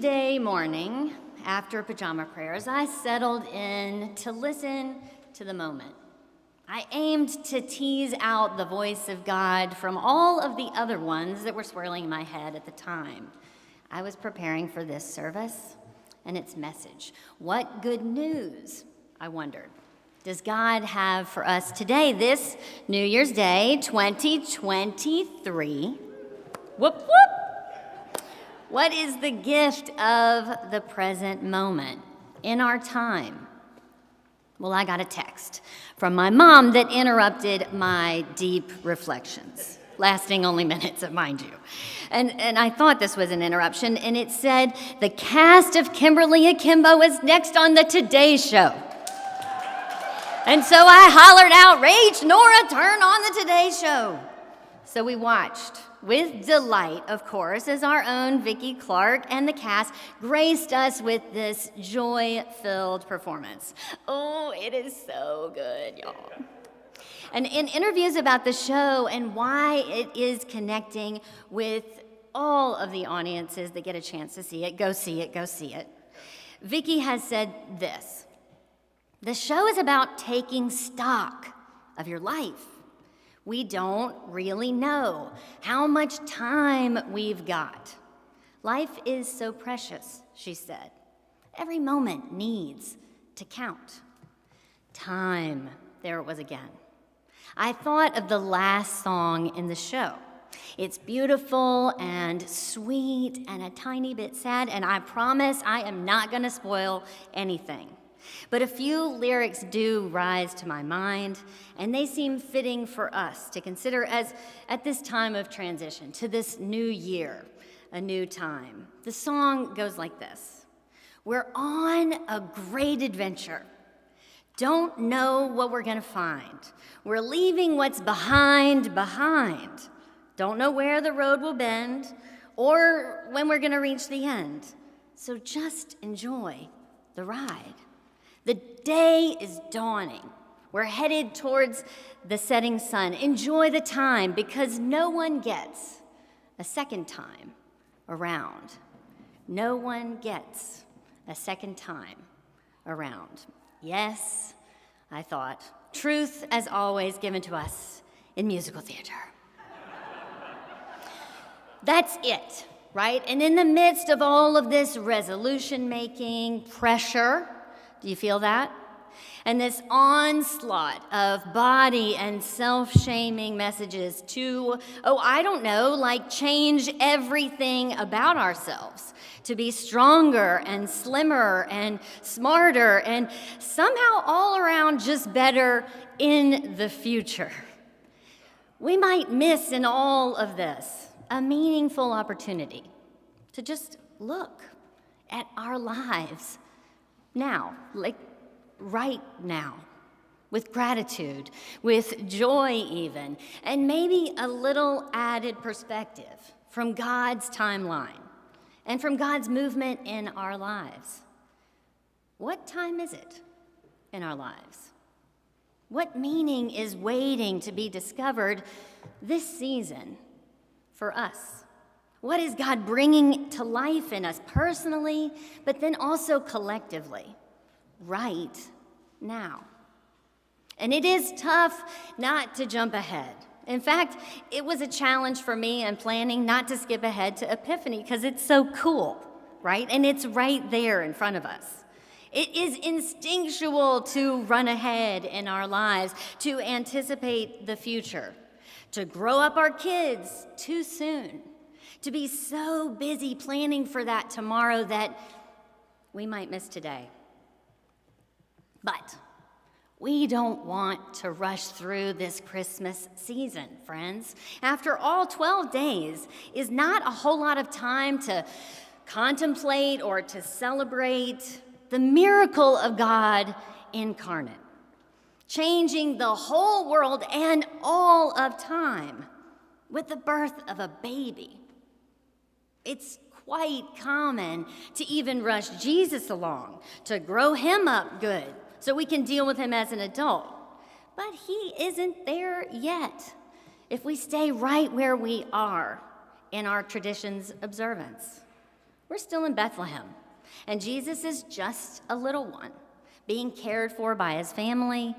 Tuesday morning, after pajama prayers, I settled in to listen to the moment. I aimed to tease out the voice of God from all of the other ones that were swirling in my head at the time. I was preparing for this service and its message. What good news, I wondered, does God have for us today, this New Year's Day, 2023? Whoop, whoop. What is the gift of the present moment in our time? Well, I got a text from my mom that interrupted my deep reflections, lasting only minutes, mind you. And I thought this was an interruption, and it said, the cast of Kimberly Akimbo is next on the Today Show. And so I hollered out, Rach, Nora, turn on the Today Show. So we watched with delight, of course, as our own Vicki Clark and the cast graced us with this joy-filled performance. Oh, it is so good, y'all. And in interviews about the show and why it is connecting with all of the audiences that get a chance to see it, go see it, go see it, Vicki has said this: the show is about taking stock of your life. We don't really know how much time we've got. Life is so precious, she said. Every moment needs to count. Time, there it was again. I thought of the last song in the show. It's beautiful and sweet and a tiny bit sad, and I promise I am not going to spoil anything. But a few lyrics do rise to my mind, and they seem fitting for us to consider as at this time of transition, to this new year, a new time. The song goes like this: we're on a great adventure. Don't know what we're gonna find. We're leaving what's behind. Don't know where the road will bend or when we're gonna reach the end. So just enjoy the ride. The day is dawning. We're headed towards the setting sun. Enjoy the time, because no one gets a second time around. No one gets a second time around. Yes, I thought, truth as always given to us in musical theater. That's it, right? And in the midst of all of this resolution making, pressure, do you feel that? And this onslaught of body and self-shaming messages to, like change everything about ourselves, to be stronger and slimmer and smarter and somehow all around just better in the future. We might miss in all of this a meaningful opportunity to just look at our lives now, like right now, with gratitude, with joy even, and maybe a little added perspective from God's timeline and from God's movement in our lives. What time is it in our lives? What meaning is waiting to be discovered this season for us? What is God bringing to life in us personally, but then also collectively, right now? And it is tough not to jump ahead. In fact, it was a challenge for me in planning not to skip ahead to Epiphany because it's so cool, right? And it's right there in front of us. It is instinctual to run ahead in our lives, to anticipate the future, to grow up our kids too soon, to be so busy planning for that tomorrow that we might miss today. But we don't want to rush through this Christmas season, friends. After all, 12 days is not a whole lot of time to contemplate or to celebrate the miracle of God incarnate, changing the whole world and all of time with the birth of a baby. It's quite common to even rush Jesus along, to grow him up good so we can deal with him as an adult. But he isn't there yet if we stay right where we are in our tradition's observance. We're still in Bethlehem, and Jesus is just a little one, being cared for by his family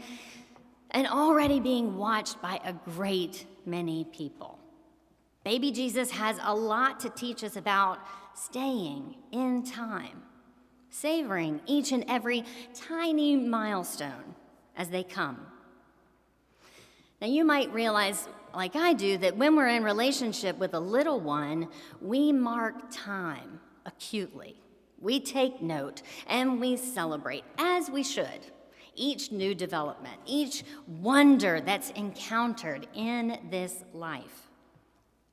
and already being watched by a great many people. Baby Jesus has a lot to teach us about staying in time, savoring each and every tiny milestone as they come. Now, you might realize, like I do, that when we're in relationship with a little one, we mark time acutely. We take note and we celebrate, as we should, each new development, each wonder that's encountered in this life.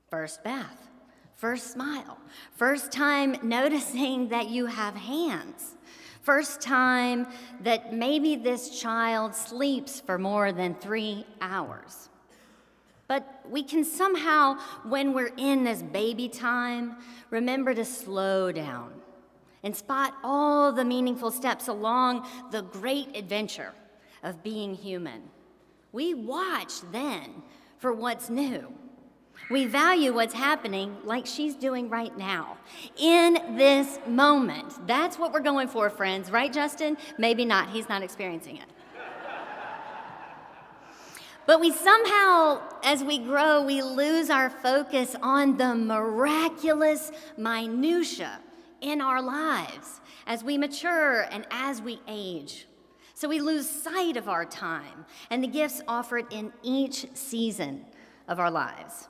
First bath, first smile, first time noticing that you have hands, first time that maybe this child sleeps for more than 3 hours. But we can somehow, when we're in this baby time, remember to slow down and spot all the meaningful steps along the great adventure of being human. We watch then for what's new. We value what's happening like she's doing right now, in this moment. That's what we're going for, friends. Right, Justin? Maybe not. He's not experiencing it. But we somehow, as we grow, we lose our focus on the miraculous minutia in our lives as we mature and as we age. So we lose sight of our time and the gifts offered in each season of our lives.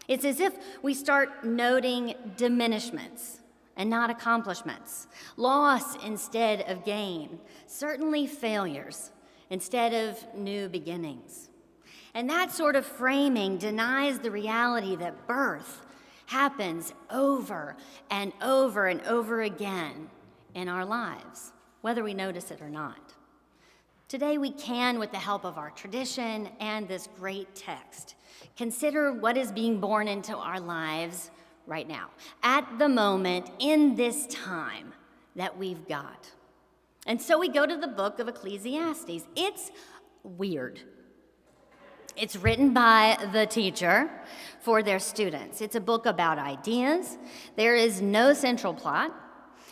It's as if we start noting diminishments and not accomplishments, loss instead of gain, certainly failures instead of new beginnings. And that sort of framing denies the reality that birth happens over and over and over again in our lives, whether we notice it or not. Today we can, with the help of our tradition and this great text, consider what is being born into our lives right now, at the moment, in this time that we've got. And so we go to the book of Ecclesiastes. It's weird. It's written by the teacher for their students. It's a book about ideas. There is no central plot,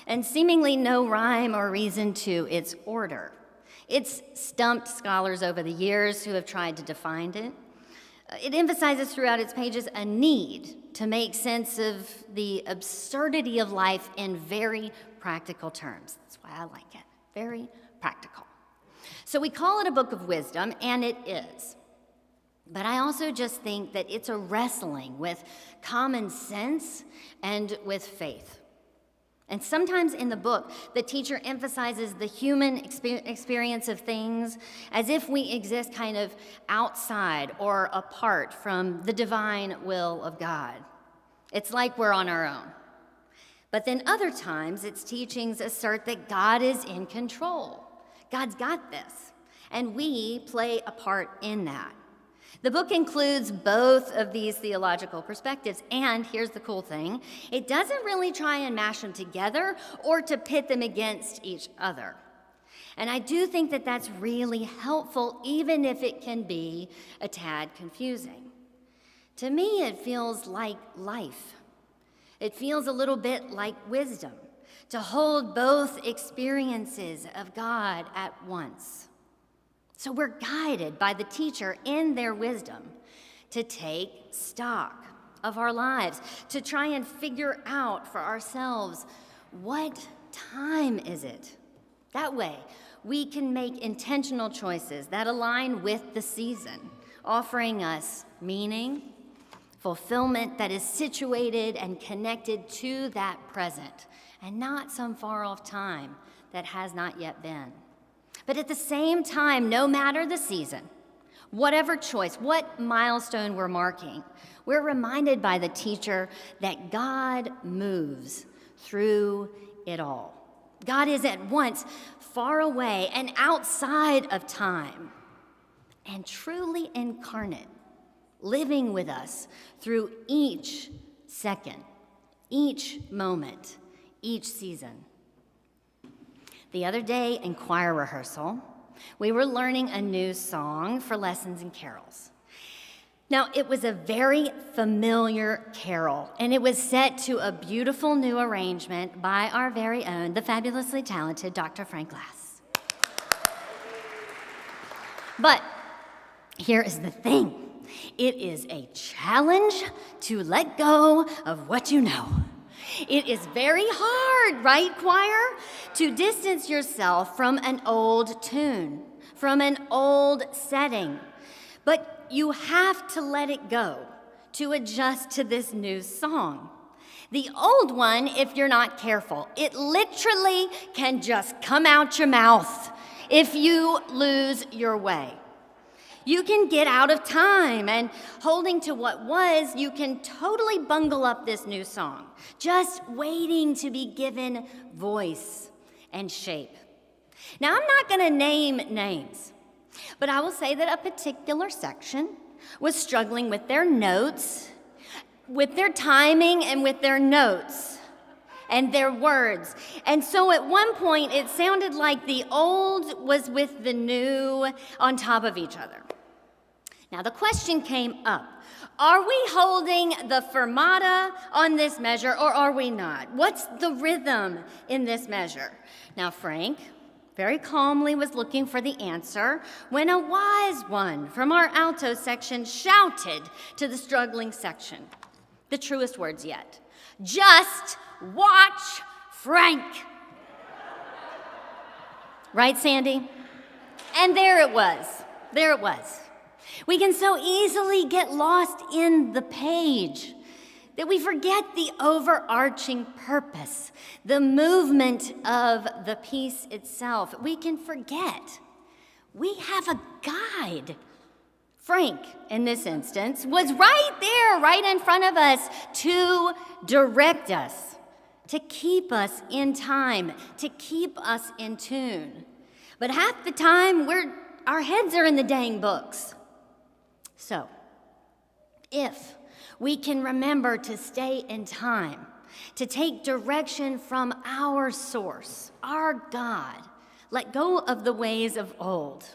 and seemingly no rhyme or reason to its order. It's stumped scholars over the years who have tried to define it. It emphasizes throughout its pages a need to make sense of the absurdity of life in very practical terms. That's why I like it. Very practical. So we call it a book of wisdom, and it is. But I also just think that it's a wrestling with common sense and with faith. And sometimes in the book, the teacher emphasizes the human experience of things as if we exist kind of outside or apart from the divine will of God. It's like we're on our own. But then other times, its teachings assert that God is in control. God's got this, and we play a part in that. The book includes both of these theological perspectives, and here's the cool thing, it doesn't really try and mash them together or to pit them against each other. And I do think that that's really helpful, even if it can be a tad confusing. To me, it feels like life. It feels a little bit like wisdom, to hold both experiences of God at once. So we're guided by the teacher in their wisdom to take stock of our lives, to try and figure out for ourselves, what time is it? That way, we can make intentional choices that align with the season, offering us meaning, fulfillment that is situated and connected to that present, and not some far-off time that has not yet been. But at the same time, no matter the season, whatever choice, what milestone we're marking, we're reminded by the teacher that God moves through it all. God is at once far away and outside of time, and truly incarnate, living with us through each second, each moment, each season. The other day in choir rehearsal, we were learning a new song for lessons and carols. Now, it was a very familiar carol, and it was set to a beautiful new arrangement by our very own, the fabulously talented Dr. Frank Glass. But here is the thing. It is a challenge to let go of what you know. It is very hard, right, choir, to distance yourself from an old tune, from an old setting. But you have to let it go to adjust to this new song. The old one, if you're not careful, it literally can just come out your mouth if you lose your way. You can get out of time, and holding to what was, you can totally bungle up this new song, just waiting to be given voice and shape. Now, I'm not going to name names, but I will say that a particular section was struggling with their notes, with their timing, and with their notes and their words. And so at one point, it sounded like the old was with the new on top of each other. Now, the question came up. Are we holding the fermata on this measure, or are we not? What's the rhythm in this measure? Now, Frank very calmly was looking for the answer when a wise one from our alto section shouted to the struggling section the truest words yet. Just watch Frank. Right, Sandy? And there it was. There it was. We can so easily get lost in the page that we forget the overarching purpose, the movement of the piece itself. We can forget we have a guide. Frank, in this instance, was right there, right in front of us to direct us, to keep us in time, to keep us in tune. But half the time, our heads are in the dang books. So, if we can remember to stay in time, to take direction from our source, our God, let go of the ways of old,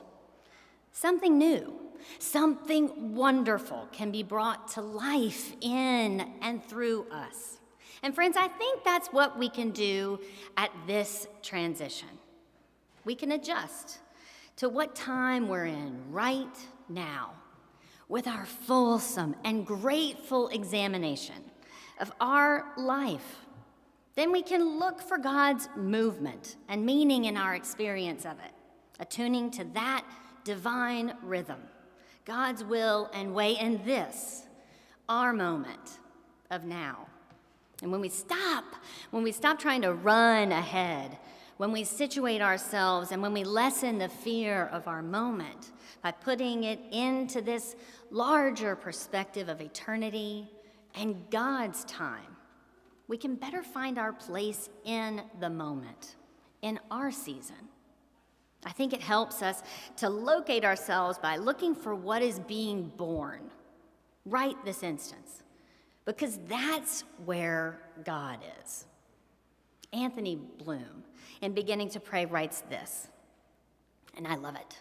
something new, something wonderful can be brought to life in and through us. And friends, I think that's what we can do at this transition. We can adjust to what time we're in right now, with our fulsome and grateful examination of our life. Then we can look for God's movement and meaning in our experience of it, attuning to that divine rhythm, God's will and way in this, our moment of now. And when we stop trying to run ahead, when we situate ourselves and when we lessen the fear of our moment by putting it into this larger perspective of eternity and God's time, we can better find our place in the moment, in our season. I think it helps us to locate ourselves by looking for what is being born right this instance, because that's where God is. Anthony Bloom, in Beginning to Pray, writes this, and I love it.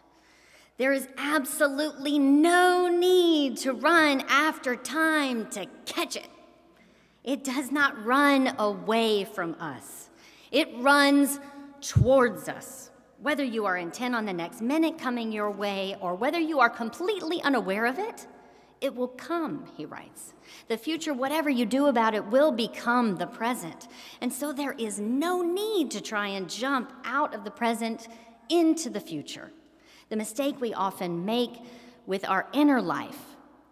There is absolutely no need to run after time to catch it. It does not run away from us. It runs towards us. Whether you are intent on the next minute coming your way or whether you are completely unaware of it, it will come, he writes. The future, whatever you do about it, will become the present. And so there is no need to try and jump out of the present into the future. The mistake we often make with our inner life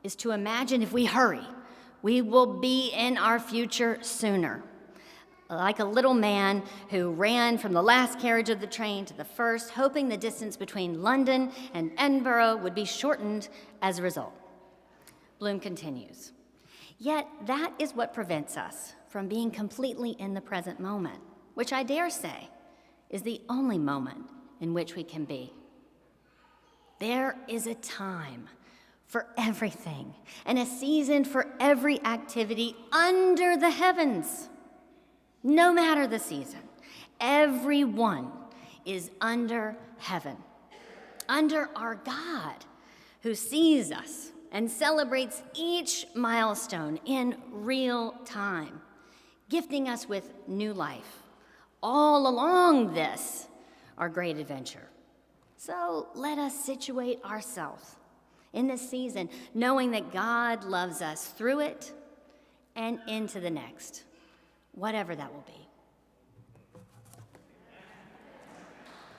is to imagine if we hurry, we will be in our future sooner. Like a little man who ran from the last carriage of the train to the first, hoping the distance between London and Edinburgh would be shortened as a result. Bloom continues, yet that is what prevents us from being completely in the present moment, which I dare say is the only moment in which we can be. There is a time for everything and a season for every activity under the heavens. No matter the season, everyone is under heaven, under our God who sees us and celebrates each milestone in real time, gifting us with new life all along this, our great adventure. So let us situate ourselves in this season, knowing that God loves us through it and into the next, whatever that will be.